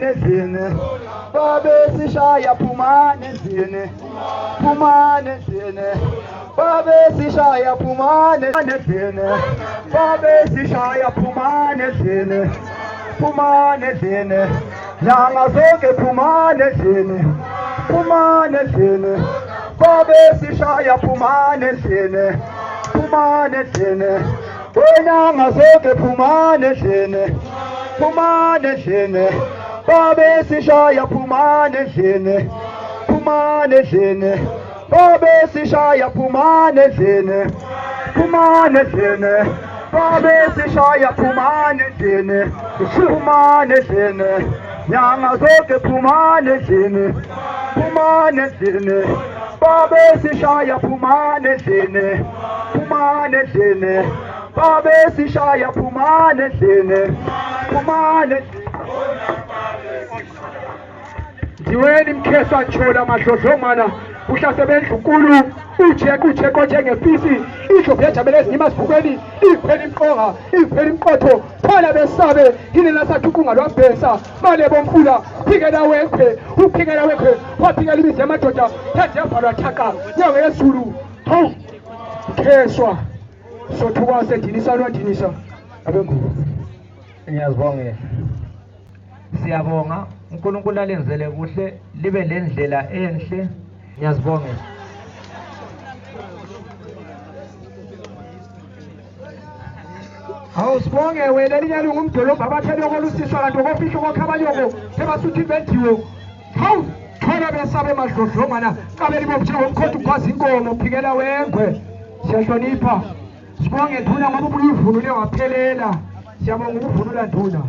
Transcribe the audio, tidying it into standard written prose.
phumane zini babe sishaya phumane zini phumane zini babe sishaya phumane zini babe sishaya phumane zini phumane zini nyanga zonke phumane zini phumane zini babe sishaya phumane zini phumane zini nyanga zonke phumane zini phumane zini babe sishaya phumane zini phumane zini babe sishaya phumane zini phumane zini babe sishaya phumane zini phumane zini nyanga zonke phumane zini phumane zini babe sishaya phumane zini phumane zini babe sishaya phumane zini phumane Ndiweni mkheswa chola madlodlongwana uhlasebenza unkulu ujeke konje ngefisi isho vyajabele ezinyima sibukweni iphela imqonga iphela imqotho phala besabe yini lasathukunga lwabhesa male bomfula phikela wekhe uphikela wekhe waphikela imizi yamadoda yathi yabhalwa thaka nyanga yezulu hawu mkheswa sothuka sedinisa lwadinisa abengubo. Ngiyazibonga. Siyabonga uNkulunkulu alenzele kuhle libe lendlela enhle. Ngiyazibonga. Awusibonge wena linyalo ngumdolobha abathele kolusiswa kanti okofihlo kokhabanyoko ebasuthi bendiwo hawu thola besabe madlodlongana kabe libophe ngomkhotho ukwazi inkomo phikela wengwe siyahlonipha sibonge nduna ngoba ubuyivunule waphelela siyabonga ukuvunula nduna.